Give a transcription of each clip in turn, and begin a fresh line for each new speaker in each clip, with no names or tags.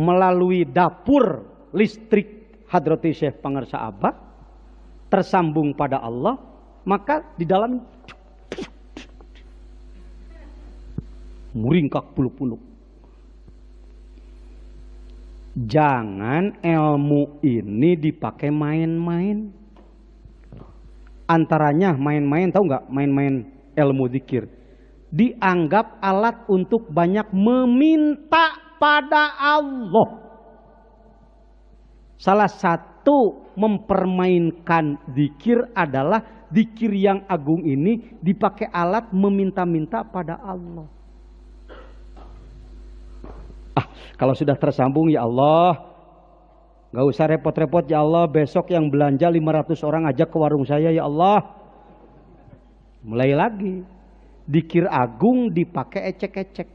melalui dapur listrik Hadrati Syekh Pangarsa Abah tersambung pada Allah, maka di dalam muringkak puluk-puluk. Jangan ilmu ini dipakai main-main. Antaranya main-main, tahu nggak? Main-main ilmu zikir dianggap alat untuk banyak meminta pada Allah. Salah satu mempermainkan zikir adalah zikir yang agung ini dipakai alat meminta-minta pada Allah. Kalau sudah tersambung, ya Allah, gak usah repot-repot ya Allah, besok yang belanja 500 orang ajak ke warung saya ya Allah. Mulai lagi, zikir agung dipakai ecek-ecek.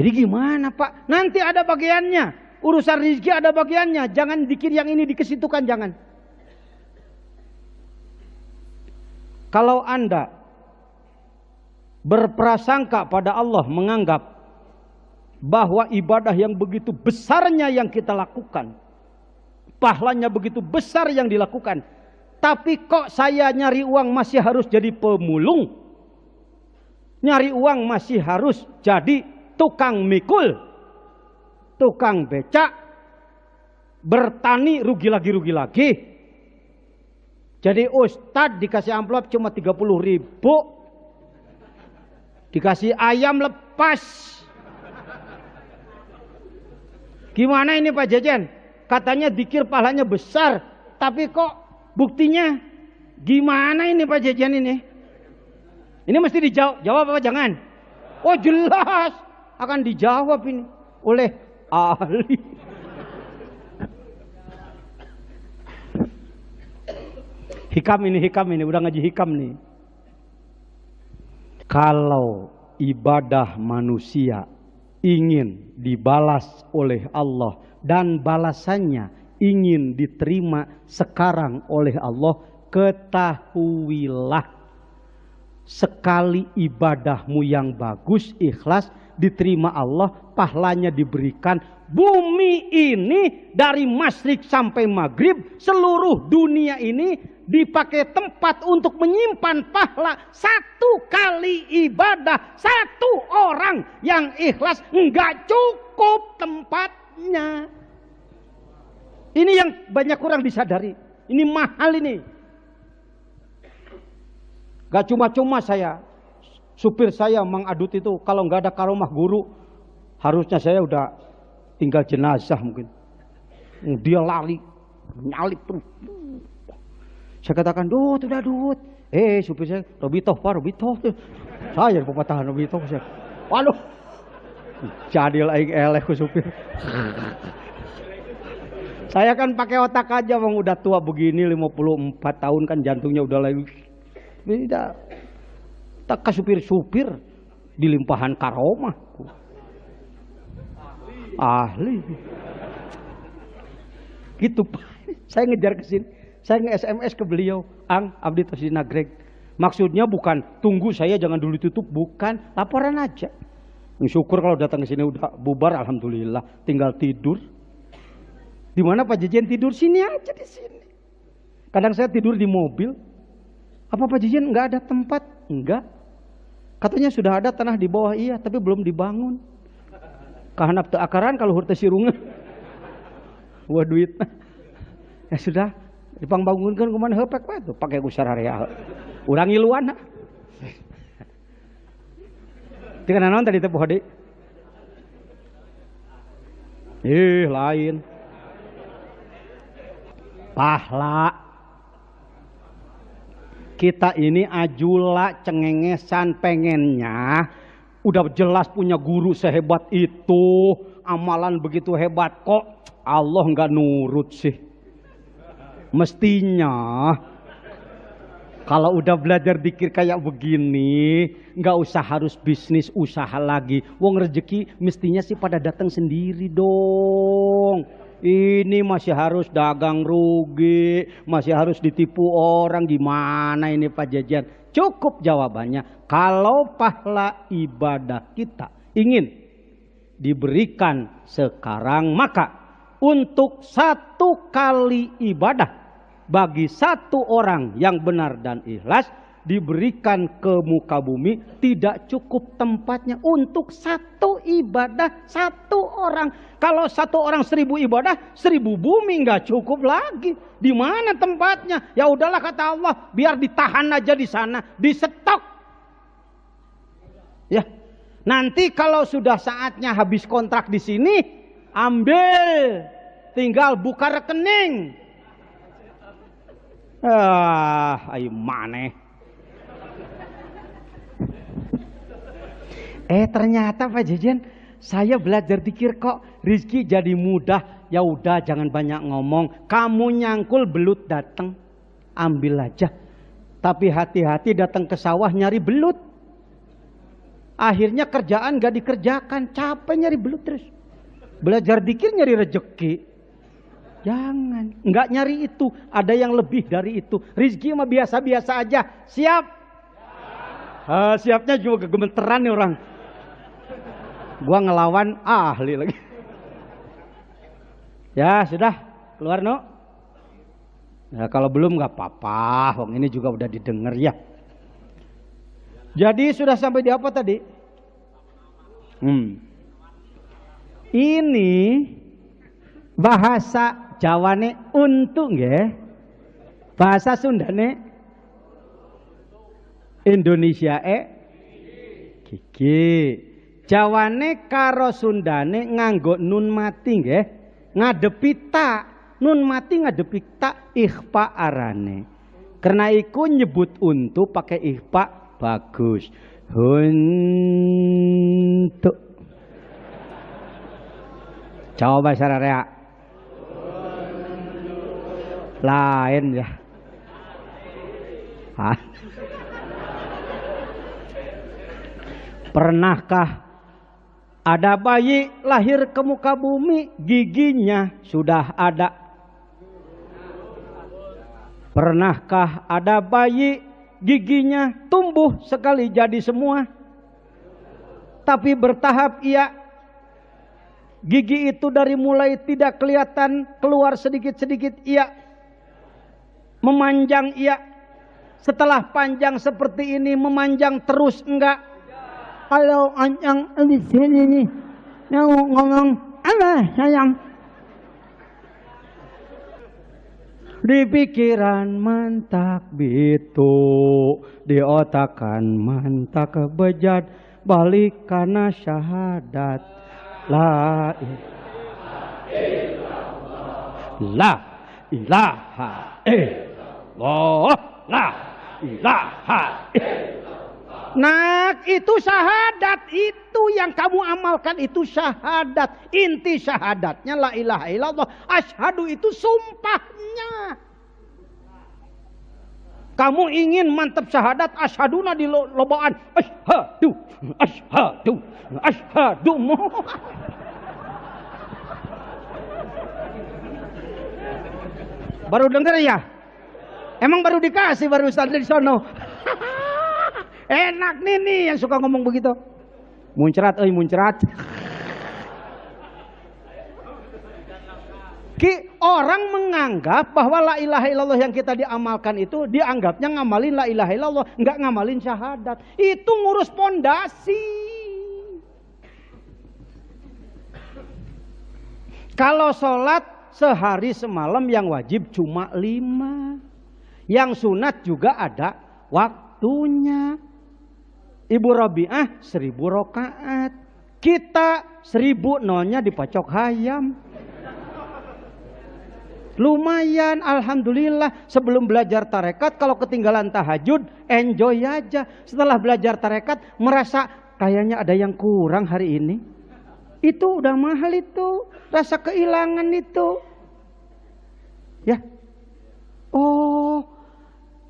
Jadi gimana Pak? Nanti ada bagiannya. Urusan rezeki ada bagiannya. Jangan zikir yang ini dikesitukan, jangan. Kalau Anda berprasangka pada Allah, menganggap bahwa ibadah yang begitu besarnya yang kita lakukan, pahalanya begitu besar yang dilakukan, tapi kok saya nyari uang masih harus jadi pemulung, nyari uang masih harus jadi tukang mikul, tukang becak, bertani rugi lagi. Jadi ustadz dikasih amplop cuma 30.000, dikasih ayam lepas. Gimana ini Pak Jejen? Katanya zikir pahalanya besar, tapi kok buktinya gimana ini Pak Jejen ini? Ini mesti dijawab apa jangan? Oh jelas akan dijawab ini oleh ahli. Hikam ini udah ngaji hikam nih. Kalau ibadah manusia ingin dibalas oleh Allah dan balasannya ingin diterima sekarang oleh Allah, ketahuilah sekali ibadahmu yang bagus, ikhlas, diterima Allah, pahalanya diberikan. Bumi ini dari masyrik sampai maghrib, seluruh dunia ini dipakai tempat untuk menyimpan pahala. Satu kali ibadah satu orang yang ikhlas enggak cukup tempatnya. Ini yang banyak orang disadari. Ini mahal ini. Gak cuma-cuma saya, supir saya Mang Adut itu kalau nggak ada karomah guru, harusnya saya udah tinggal jenazah mungkin. Dia lari, nyalip terus. Saya katakan, Dut, udah Dut. Supir saya, Robitoh Pak, Robitoh. Saya pepatahan Robitoh. Waduh, jadi aing eleh ku supir. Saya kan pakai otak aja, bang, udah tua begini 54 tahun kan jantungnya udah lagi. Tidak, tak ke supir-supir dilimpahan karomah. Ahli. Gitu Pak. Saya ngejar ke sini. Saya nge-SMS ke beliau, Ang, abdi tos di Nagreg. Maksudnya bukan tunggu saya jangan dulu tutup, bukan, laporan aja. Syukur kalau datang ke sini udah bubar, alhamdulillah, tinggal tidur. Di mana Pak Jejen tidur? Sini aja di sini. Kadang saya tidur di mobil. Apa Pak Jejen nggak ada tempat? Enggak. Katanya sudah ada tanah di bawah, iya, tapi belum dibangun. Kahanap teu akaran kalau hurte sirungan. Wah duit. Ya sudah, dipangbangunkeun kumaha hepek wae tuh, pake ku sararea. Urang ngiluan. Tinggal naon tadi teh Hodi? Lain. Pahla. Kita ini ajula cengengesan pengennya udah jelas punya guru sehebat itu, amalan begitu hebat, kok Allah nggak nurut sih. Mestinya kalau udah belajar dikir kayak begini, nggak usah harus bisnis usaha lagi. Wong rezeki mestinya sih pada datang sendiri dong. Ini masih harus dagang rugi, masih harus ditipu orang. Gimana ini Pak Jejen? Cukup jawabannya. Kalau pahala ibadah kita ingin diberikan sekarang, maka untuk 1 kali ibadah bagi 1 orang yang benar dan ikhlas diberikan ke muka bumi tidak cukup tempatnya untuk 1 ibadah 1 orang. Kalau 1 orang 1000 ibadah, 1000 bumi nggak cukup lagi. Di mana tempatnya? Ya udahlah kata Allah, biar ditahan aja di sana, di stok. Ya, nanti kalau sudah saatnya habis kontrak di sini, ambil, tinggal buka rekening. Ayo maneh. Ternyata Pak Jajan, saya belajar dikir kok rizki jadi mudah. Ya udah jangan banyak ngomong. Kamu nyangkul belut datang, ambil aja. Tapi hati-hati datang ke sawah nyari belut. Akhirnya kerjaan gak dikerjakan, capek nyari belut terus. Belajar dikir nyari rejeki. Jangan, nggak nyari itu, ada yang lebih dari itu. Rizki mah biasa-biasa aja. Siap? Siapnya juga gemeteran nih orang. Gua ngelawan ahli lagi. Ya sudah, keluar no. Nah, kalau belum nggak apa-apa, wong ini juga udah didengar ya. Jadi sudah sampai di apa tadi? Ini bahasa Jawane untung ya. Bahasa Sundane Indonesia gigi. Jawane karo Sundane nganggo nun mati nggih. Ngadepi ta. Nun mati ngadepi ta ikhfa arane. Karena iku nyebut untu pakai ikhfa bagus. Untuk. Coba sararea. Lain ya. Pernahkah ada bayi lahir ke muka bumi, giginya sudah ada? Pernahkah ada bayi giginya tumbuh sekali jadi semua? Tapi bertahap iya. Gigi itu dari mulai tidak kelihatan keluar sedikit-sedikit iya. Memanjang iya. Setelah panjang seperti ini memanjang terus enggak? Kalau anjang di sini nih yang ngomong apa sayang? Di pikiran mantak bitu, di otakan mantak bejat, balik karena syahadat. La ilaha illallah, la ilaha illallah. Nah, itu syahadat, itu yang kamu amalkan, itu syahadat. Inti syahadatnya la ilaha illallah. Asyhadu itu sumpahnya. Kamu ingin mantap syahadat, asyhaduna di lobaan. Asyhadu, asyhadu, asyhadu. Baru dengar ya? Emang baru dikasih baru Ustaz di sono. Enak nih yang suka ngomong begitu. Muncrat muncrat. Orang menganggap bahwa la ilaha illallah yang kita diamalkan itu dianggapnya ngamalin la ilaha illallah, enggak ngamalin syahadat. Itu ngurus pondasi. Kalau sholat sehari semalam yang wajib cuma 5. Yang sunat juga ada waktunya. Ibu Rabi'ah 1000 rakaat. Kita 1000 nolnya dipacok hayam. Lumayan, alhamdulillah. Sebelum belajar tarekat, kalau ketinggalan tahajud, enjoy aja. Setelah belajar tarekat, merasa kayaknya ada yang kurang hari ini. Itu udah mahal itu. Rasa kehilangan itu. Ya. Oh,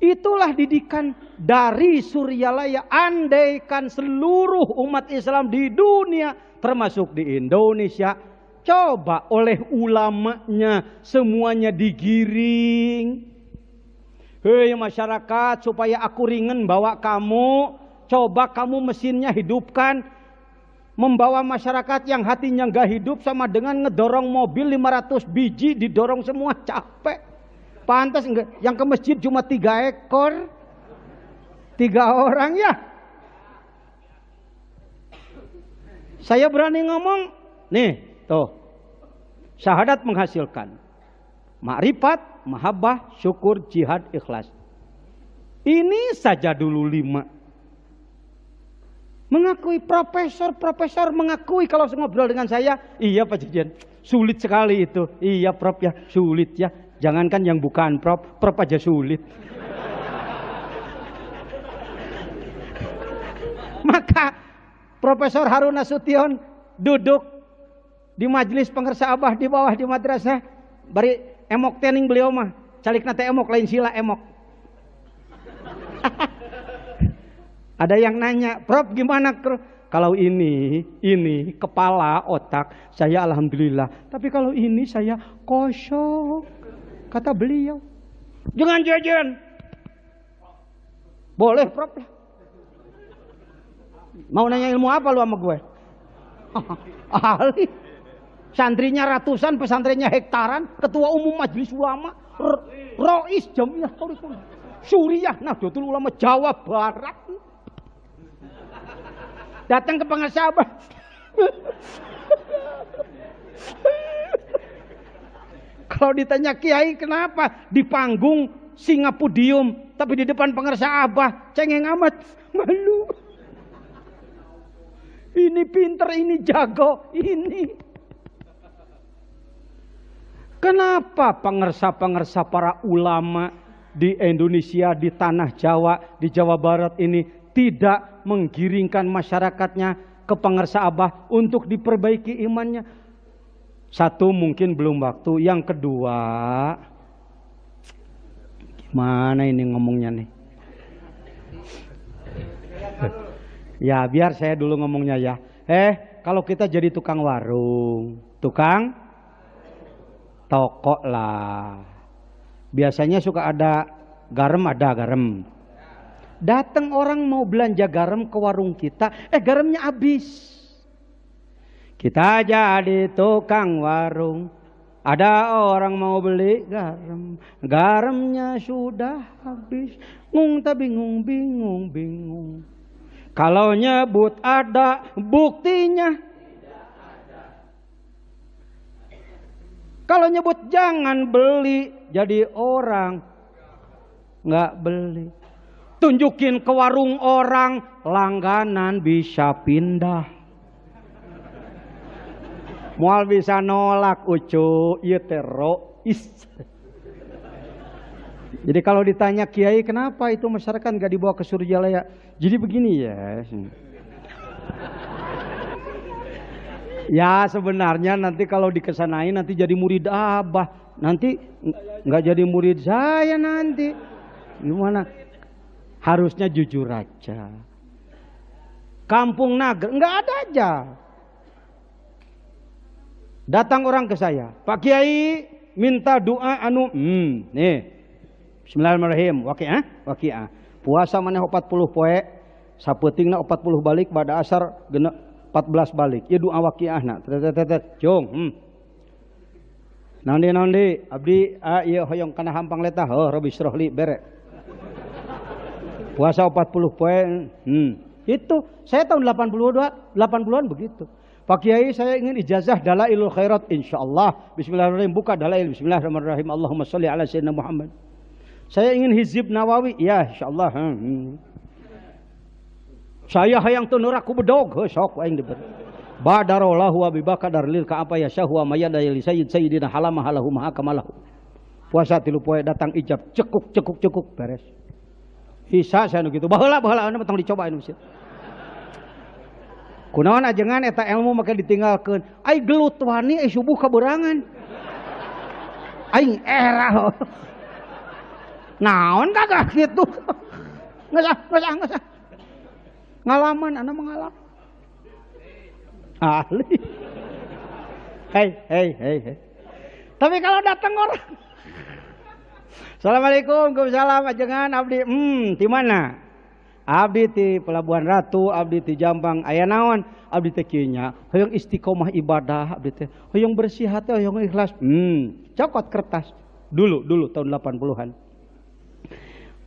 itulah didikan dari Suryalaya. Andaikan seluruh umat Islam di dunia, termasuk di Indonesia, coba oleh ulamanya semuanya digiring. Hei masyarakat, supaya aku ringan bawa kamu, coba kamu mesinnya hidupkan. Membawa masyarakat yang hatinya nggak hidup sama dengan ngedorong mobil 500 biji didorong semua, capek. Pantas enggak? Yang ke masjid cuma 3 ekor, 3 orang ya. Saya berani ngomong, nih tuh, syahadat menghasilkan makrifat, mahabbah, syukur, jihad, ikhlas. Ini saja dulu 5. Mengakui profesor mengakui kalau ngobrol dengan saya, iya Pak Jijen, sulit sekali itu. Iya Prof ya, sulit ya. Jangankan yang bukan Prof aja sulit. Maka Profesor Harun Nasution duduk di majelis pengersa abah di bawah di madrasah, bari emok tening beliau mah, calik nate emok lain sila emok. Ada yang nanya, Prof gimana kalau ini kepala otak saya alhamdulillah, tapi kalau ini saya kosong, kata beliau. Jangan jajan. Boleh Prof. Mau nanya ilmu apa lu sama gue? Ahli. Santrinya ratusan, pesantrennya hektaran, ketua umum majelis ulama, Rois Jamiah Suriah, Nahdlatul Ulama Jawa Barat. Datang ke pengersa abah. Kalau ditanya kiai kenapa di panggung singa podium, tapi di depan pengersa abah cengeng amat, malu. Ini pinter, ini jago, ini. Kenapa pengersa-pengersa para ulama di Indonesia, di tanah Jawa, di Jawa Barat ini tidak menggiringkan masyarakatnya ke pengersa abah untuk diperbaiki imannya? Satu, mungkin belum waktu. Yang kedua, gimana ini ngomongnya nih? Ya biar saya dulu ngomongnya ya. Kalau kita jadi tukang warung, tukang toko lah. Biasanya suka ada garam. Datang orang mau belanja garam ke warung kita, garamnya habis. Kita jadi tukang warung, ada orang mau beli garam, garamnya sudah habis. Ngung tak bingung. Kalau nyebut ada, buktinya tidak ada. Kalau nyebut jangan beli, jadi orang nggak beli. Tunjukin ke warung orang, langganan bisa pindah. Mual bisa nolak, ucu, iya terois. Jadi kalau ditanya kiai kenapa itu masyarakat nggak dibawa ke Surjalaya? Jadi begini ya. Ya sebenarnya nanti kalau dikesanain nanti jadi murid abah. Nanti nggak jadi murid saya nanti. Gimana? Harusnya jujur aja. Kampung Nager nggak ada aja. Datang orang ke saya, Pak Kiai minta doa nih. Bismillahirrahmanirrahim. Waqiah. Puasa maneh 40 poe, sapetingna 40 balik, pada asar genep 14 balik. Ieu doa waqiahna. Jong. Nandi abdi ieu hoyong kana hampang letah. Rabbi syrahli bere. Puasa 40 poe. Itu saya tahun 80-an begitu. Pak Kiai saya ingin ijazah Dalailul Khairat insyaallah. Bismillahirrahmanirrahim. Buka Dalail. Bismillahirrahmanirrahim. Allahumma sholli ala sayyidina Muhammad. Saya ingin hizib Nawawi, ya insyaallah. Saya hayang teu neuraku bedog, sok aing diberi. Badarallahu wa bibakadar lil ka apa ya syahwa mayada li sayyidina halama halahu maha kamalahu. Puasa 3 poe datang ijab, cekuk beres. Isa saya nu kitu. Baheula anu tong dicobain meureun. Kunaon ajengan eta ilmu make ditinggalkeun. Ai gelut wani subuh kaberangan. Aing erah. Naon kagak gitu. Nggak. Ngalaman, anak mengalami. Ahli. Hei. Tapi kalau datang orang. Assalamualaikum, waalaikumsalam, ajengan abdi. Di mana? Abdi ti Pelabuhan Ratu, abdi ti Jombang, aya naon? Abdi teh kieu nya, hoyong istiqomah ibadah, abdi teh hoyong bersih hati, hoyong ikhlas. Cokot kertas. Dulu tahun 80-an.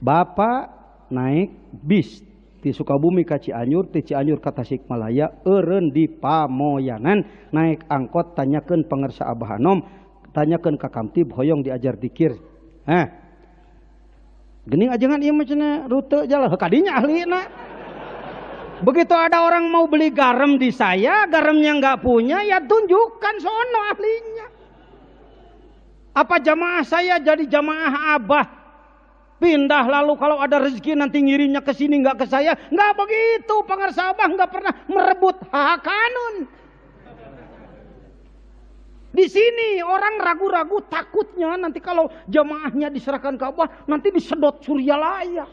Bapak naik bis ti Sukabumi ka Cianjur, ti Cianjur ka Tasikmalaya, eureun di Pamoyanan, naik angkot tanyakeun pangersa Abah Hanom, tanyakeun ka Kamtib hoyong diajar dikir. Gening ajengan ieu mah cenah rute jalan kadinya ahlina. Begitu ada orang mau beli garam di saya, garamnya nggak punya, ya tunjukkan sono ahlinya. Apa jamaah saya jadi jamaah Abah? Pindah lalu kalau ada rezeki nanti ngirimnya ke sini nggak ke saya? Nggak begitu, pangarsa Abah nggak pernah merebut hak kanun. Di sini orang ragu-ragu takutnya nanti kalau jamaahnya diserahkan ke Abah nanti disedot Suryalaya.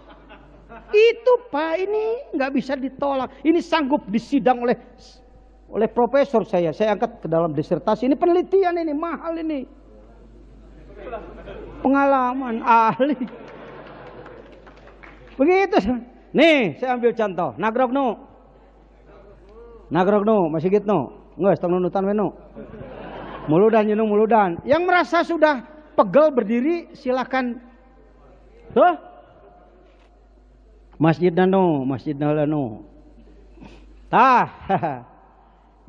Itu Pak, ini nggak bisa ditolak. Ini sanggup disidang oleh profesor saya angkat ke dalam disertasi. Ini penelitian, ini mahal ini. Pengalaman ahli. Begitu. Nih saya ambil contoh. Nagrogno masih gitu nggak setengah nunutan menu. Muludan jenung muludan. Yang merasa sudah pegel berdiri silakan. Tuh. Masjid Nano.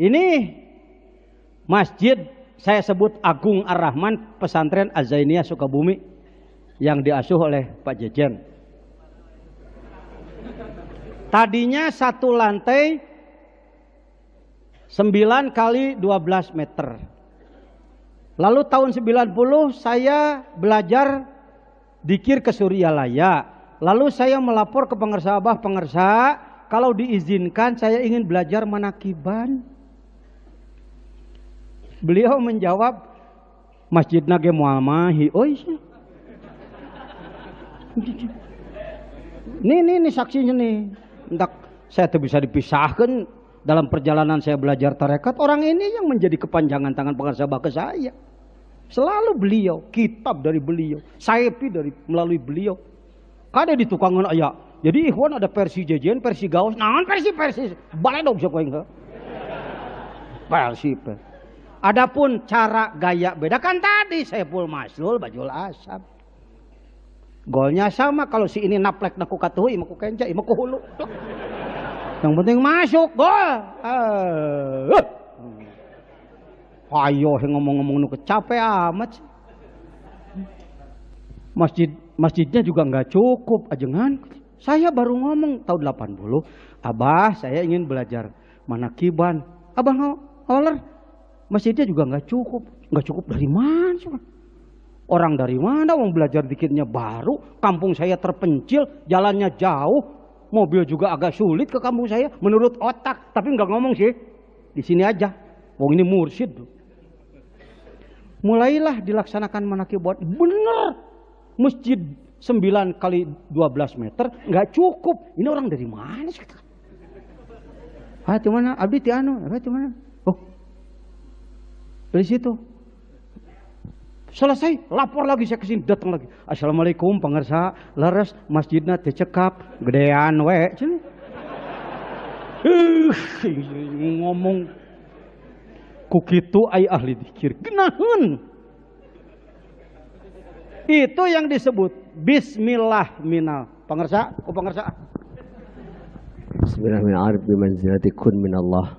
Ini masjid saya sebut Agung Ar-Rahman Pesantren Az-Zainiyah Sukabumi yang diasuh oleh Pak Jejen. Tadinya satu lantai 9 kali 12 meter. Lalu tahun 90 saya belajar dikir ke Suryalaya. Lalu saya melapor ke pangersa Abah, pangersa, kalau diizinkan saya ingin belajar manakiban. Beliau menjawab, masjidna ge moal mahi. Ini saksinya nih. Entak saya tuh bisa dipisahkan dalam perjalanan saya belajar tarekat. Orang ini yang menjadi kepanjangan tangan pangersa Abah ke saya. Selalu beliau, kitab dari beliau, saepi melalui beliau. Kada di tukangan aya. Jadi ikhwan ada versi jejen, versi gaos, naon versi baledog siapa yang versi. Adapun cara gaya beda kan tadi Saiful Maslul Bajul Asam. Golnya sama, kalau si ini naplek naku katuhi, imaku kenca, imaku hulu. Yang penting masuk gol. Ayo ngomong-ngomong nu capek amat. Masjidnya juga nggak cukup ajengan. Saya baru ngomong tahun 80, Abah saya ingin belajar manakiban. Abah ngoler, masjidnya juga nggak cukup. Nggak cukup dari mana? Orang dari mana? Mau belajar dikitnya baru. Kampung saya terpencil, jalannya jauh, mobil juga agak sulit ke kampung saya. Menurut otak, tapi nggak ngomong sih. Di sini aja. Wong ini mursyid. Mulailah dilaksanakan manakiban. Bener, masjid 9 kali 12 meter nggak cukup. Ini orang dari mana sih? Mana? Abdi ti anu, mana? Oh, dari situ. Selesai, lapor lagi saya kesini, datang lagi. Assalamualaikum pangarsa, leres masjidna teu cekap, gedean we. Ngomong kukitu ai ahli dikir. Genaheun. Itu yang disebut bismillah minal. Pangersa, pangersa.
Bismillah min arif bi manzilati kun min Allah.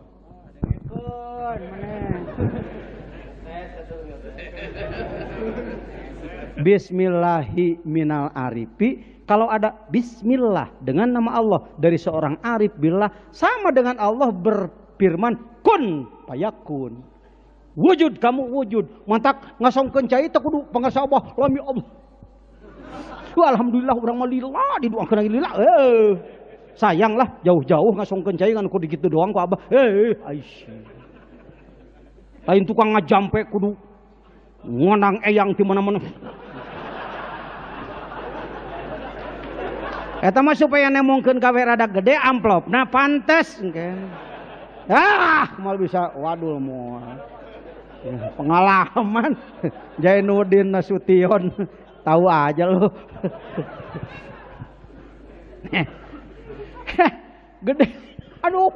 Bismillahi minal arifi. Kalau ada bismillah dengan nama Allah dari seorang arif billah, sama dengan Allah berfirman kun payakun. Wujud kamu wujud. Mantak ngasongkeun cai teh kudu pangarsa Allah lami Allah. Alhamdulillah urang mah lillah didoakeun lillah. Sayanglah jauh-jauh ngasongkeun cai ngan kudu kitu doang ku Abah. Aisyah. Lain tukang ngajampe kudu ngonang eyang di mana-mana. Eta mah supaya nemongkeun gawe rada gede amplop. Nah pantes engke. Mal bisa waduh moal. Pengalaman Jainuddin Nasution tahu aja lo. Gede. Aduh.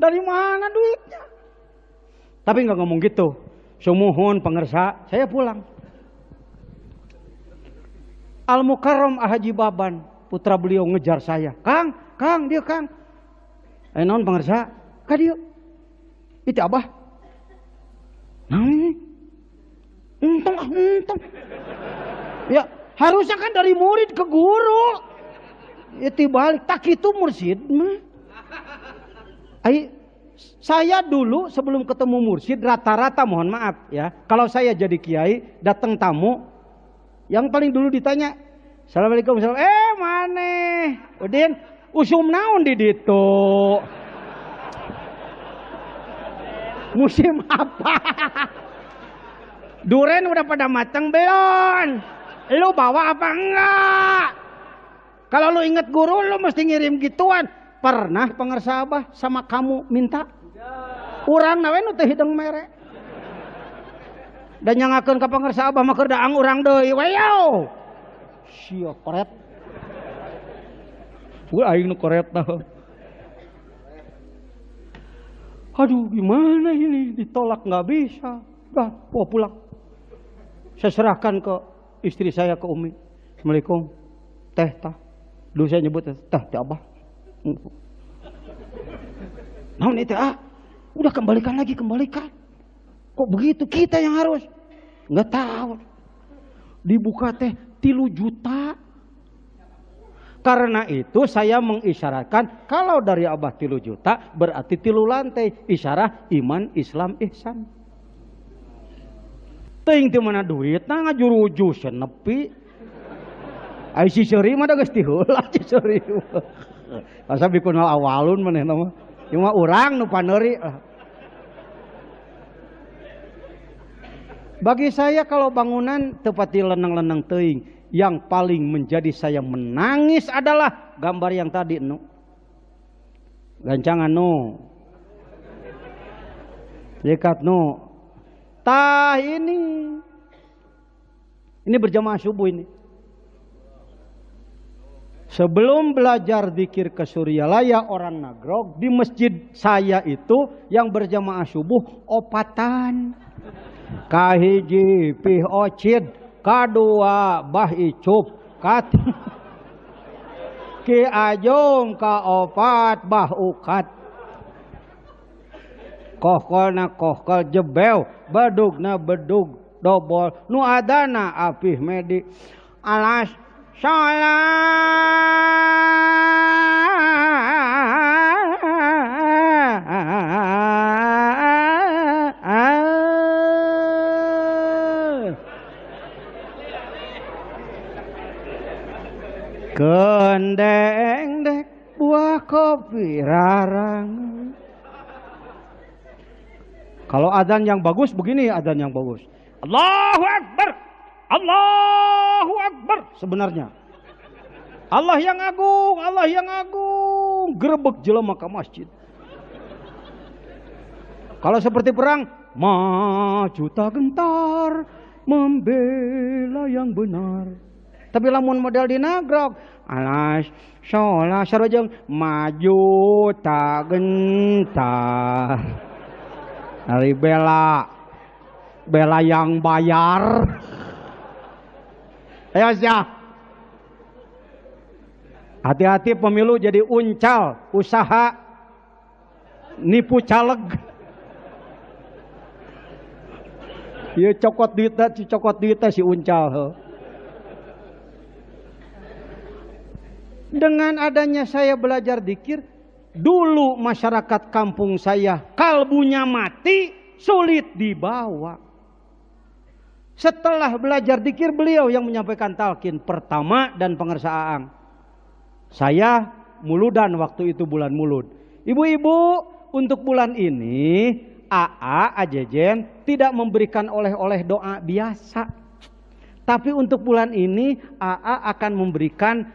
Dari mana duitnya? Tapi nggak ngomong gitu. Sumuhun pengersa, saya pulang. Al Mukarram Haji Baban, putra beliau ngejar saya. Kang, dia Kang. Non pengersa, ka dia. Itu abah. Entong. Ya, harusnya kan dari murid ke guru. Itu balik, tak itu mursyid mah. Saya dulu sebelum ketemu mursyid rata-rata mohon maaf ya. Kalau saya jadi kiai datang tamu, yang paling dulu ditanya, Assalamualaikum, mana? Udin, usum naon di ditu? Musim apa? Duren udah pada matang belum? Lu bawa apa enggak? Kalau lu inget guru lu mesti ngirim gituan. Pernah pengersa abah sama kamu minta? Urang nawe nu teh hideng mere. Dan nyangakeun ka pengersa abah mah keur daang urang deui wayau. Sia koret. Aing nu koret tah. Aduh gimana ini, ditolak nggak bisa. Dah, pulang. Saya serahkan ke istri saya, ke Umi. Assalamualaikum, teh tah. Dulu saya nyebut teh abah. Nah ini teh udah kembalikan. Kok begitu? Kita yang harus. Nggak tahu. Dibuka teh 3 juta. Karena itu saya mengisyaratkan kalau dari abah 3 juta berarti 3 lantai. Isyarah iman, Islam, ihsan. Ting di mana duit? Nah ngajuru senepi. Aisi seri mah da geus ti heula seri. Asa bikunal awalun manehna mah. Cuma urang nu paneuri. Bagi saya kalau bangunan tepati lenang-lenang teuing, yang paling menjadi saya menangis adalah gambar yang tadi nu. Gancangan nu. Jekat nu. Tah ini. Ini berjamaah subuh ini. Sebelum belajar zikir ke Suryalaya orang Nagrog, di masjid saya itu yang berjamaah subuh opatan. Kahiji pih ocid, kadua bah icup, ki ajong kaopat bah ukat. Kohkolna kohkol jebel, bedugna bedug dobol, nu adana apih medi. Alas kendeng dek buah kopi rarang. Kalau adzan yang bagus begini, adzan yang bagus. Allahu Akbar, Allahu Akbar. Sebenarnya Allah yang agung, Allah yang agung. Gerebek jelema ka masjid. Kalau seperti perang, maju tak gentar membela yang benar. Tapi lamun model di Nagrog, alas sholah sarojeng maju tak gentar. Dari bela yang bayar. Ayo siap. Hati-hati pemilu jadi uncal, usaha nipu caleg. Ieu cokot duit si uncal he. Dengan adanya saya belajar zikir, dulu masyarakat kampung saya kalbunya mati, sulit dibawa. Setelah belajar zikir, beliau yang menyampaikan talqin pertama dan pengersa Aang. Saya muludan waktu itu bulan mulud. Ibu-ibu, untuk bulan ini AA Ajejen tidak memberikan oleh-oleh doa biasa. Tapi untuk bulan ini AA akan memberikan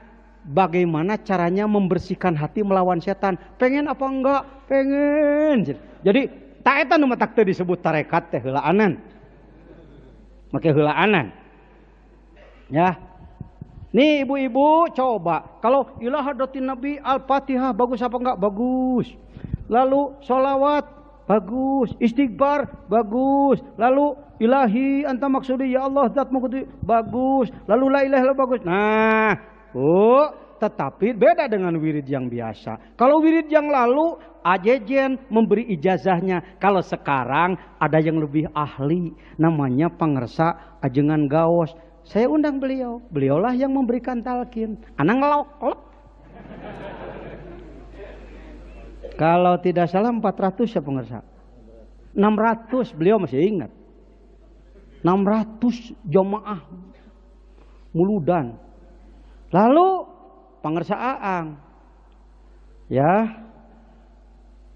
bagaimana caranya membersihkan hati melawan setan. Pengen apa enggak? Pengen. Jadi tak eta nu matak teu disebut tarekat teh heulaanan. Make heulaanan. Ya. Nih ibu-ibu coba, kalau ilah hadratin Nabi Al-Fatihah bagus apa enggak? Bagus. Lalu sholawat bagus, istighfar bagus. Lalu ilahi anta maksudi ya Allah zatmu bagus. Lalu la ilaha illallah bagus. Nah, tetapi beda dengan wirid yang biasa. Kalau wirid yang lalu ajejen memberi ijazahnya. Kalau sekarang ada yang lebih ahli, namanya pangersa ajengan gaos. Saya undang beliau, beliaulah yang memberikan talqin. Anak ngelok. Kalau tidak salah 400 ya pengersa. 600 beliau masih ingat. 600 jamaah muludan. Lalu pangersa Aang, ya,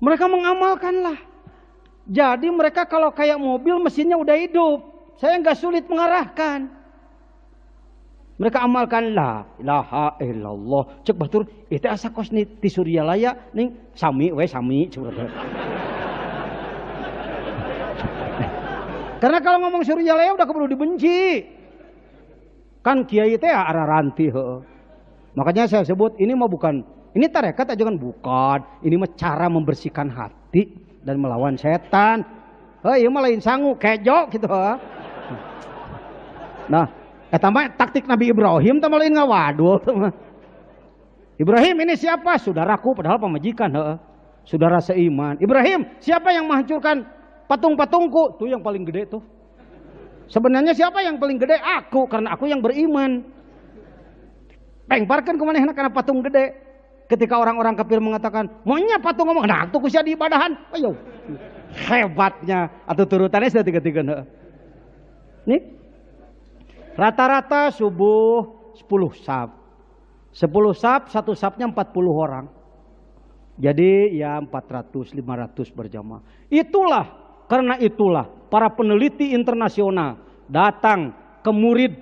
mereka mengamalkanlah. Jadi mereka kalau kayak mobil mesinnya udah hidup, saya nggak sulit mengarahkan. Mereka amalkan la ilaha illallah. Cek batur itu asa kos nih di Suryalaya ning sami we sami. Karena kalau ngomong Suryalaya udah keburu dibenci. Kan kiai teh araranti heuh. Makanya saya sebut ini mah bukan, ini tarekat aja kan bukan. Ini mah cara membersihkan hati dan melawan setan. Iya mah lain sangu kejo gitu. Nah, eta mah taktik Nabi Ibrahim teh lain ngawadul. Ibrahim ini siapa? Saudaraku padahal pemajikan, saudara seiman. Ibrahim, siapa yang menghancurkan patung-patungku? Tuh yang paling gede tuh. Sebenarnya siapa yang paling gede? Aku, karena aku yang beriman. Pengparkan kemana karena patung gede. Ketika orang-orang kafir mengatakan, maunya patung ngomong, nah itu kusia di ibadahan. Ayo, hebatnya atau turutannya sudah tiga-tiga. Nih, rata-rata subuh 10 sab. 10 sab, satu sabnya 40 orang. Jadi ya 400-500 berjamaah. Karena itulah para peneliti internasional datang ke murid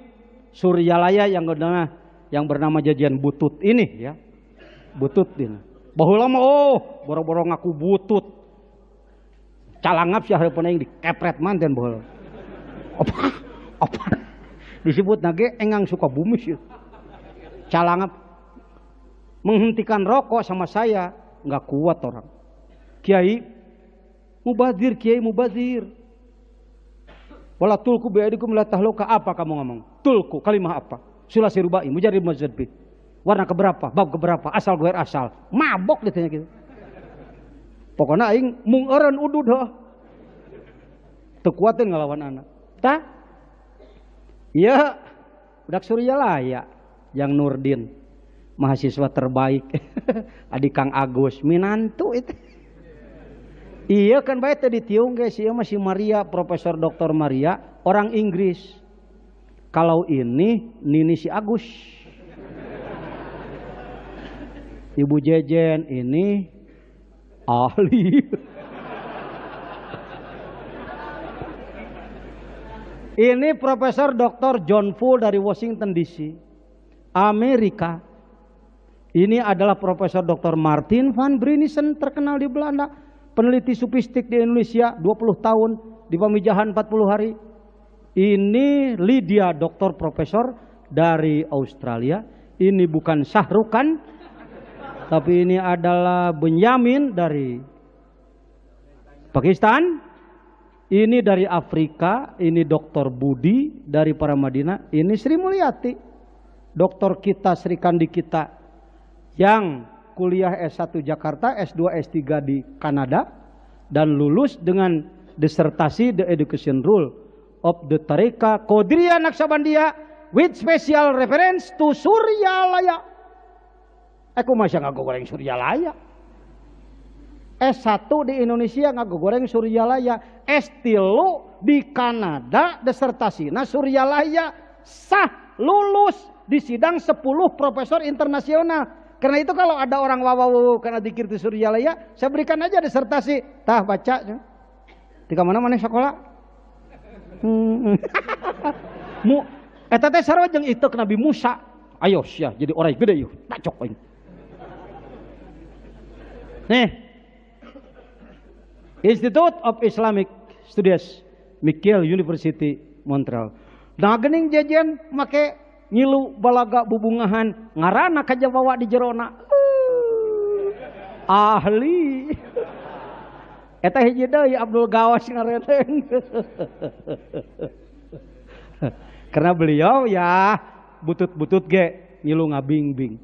Suryalaya yang bernama Jajian Butut ini ya. Butut ini. Baheula mah boro-boro ngaku butut. Calangap sih hareupeun aing dikepret manten baheula. Apa? Disebut nage engang Sukabumi sih. Calangap menghentikan rokok sama saya nggak kuat orang. Kiai mubazir. Wala tulku biadikum la tahluka. Apa kamu ngomong? Tulku kalimat apa? Sulasi rubai mujarib mazhabi. Warna keberapa? Bab keberapa? Asal goer asal. Mabok ditanya gitu. Pokoknya aing mung eureun udud heuh. Teu kuatin ngalawan anak. Tah? Iya, budak Suryalaya yang Nurdin. Mahasiswa terbaik. Adik Kang Agus minantu itu. Iya kan bae teh ditiung guys, ieu mah si Maria, Profesor Dr. Maria, orang Inggris. Kalau ini Nini si Agus. Ibu Jejen ini ahli. Ini Profesor Dr. John Full dari Washington DC, Amerika. Ini adalah Profesor Dr. Martin van Brinissen terkenal di Belanda, peneliti supistik di Indonesia 20 tahun, di Pamijahan 40 hari. Ini Lydia, doktor profesor dari Australia. Ini bukan Syahrukan, tapi ini adalah Benyamin dari Pakistan. Ini dari Afrika. Ini Dokter Budi dari Paramadina. Ini Sri Mulyati, doktor kita Sri Kandi kita yang kuliah S1 Jakarta, S2 S3 di Kanada, dan lulus dengan disertasi The Education Rule of the Tariqa Qadiriyah Naqsabandiyah with special reference to Suryalaya. Aku masih ngaku goreng Suryalaya. S1 di Indonesia ngaku goreng Suryalaya. S3 di Kanada disertasi nah Suryalaya, sah lulus di sidang 10 profesor internasional. Karena itu kalau ada orang wawawu karena dikir di Suryalaya, saya berikan aja disertasi. Tah baca. Di mana sekolah? Eta teh sarua jeung ieu Nabi Musa. Ayo sia jadi orang gede yuk. Tacok aing. Nih. Institute of Islamic Studies, McGill University, Montreal. Nah geuning jajan make ngilu balaga bubungahan ngarana kaja bawa di jerona. Ahli. Eta hiji deui Abdul Gawas ngareteng. Karena beliau ya butut-butut ge ngilu ngabing-bing.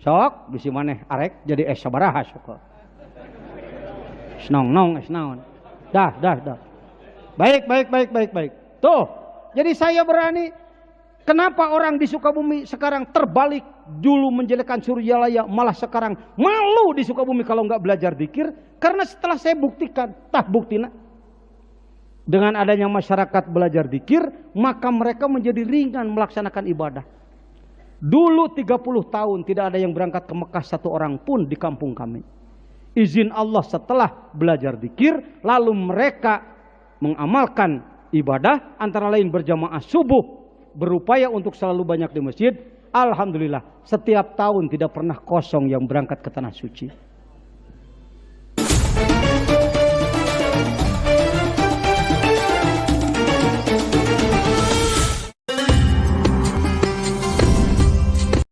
Sok bisi maneh arek jadi sabaraha sok. Snong naon. Dah. Baik. Tuh. Jadi saya berani. Kenapa orang di Sukabumi sekarang terbalik, dulu menjelekkan Suryalaya, malah sekarang malu di Sukabumi kalau nggak belajar dzikir? Karena setelah saya buktikan, buktina. Dengan adanya masyarakat belajar dzikir, maka mereka menjadi ringan melaksanakan ibadah. Dulu 30 tahun tidak ada yang berangkat ke Mekah satu orang pun di kampung kami. Izin Allah setelah belajar dzikir, lalu mereka mengamalkan ibadah antara lain berjamaah subuh, berupaya untuk selalu banyak di masjid. Alhamdulillah setiap tahun tidak pernah kosong yang berangkat ke tanah suci.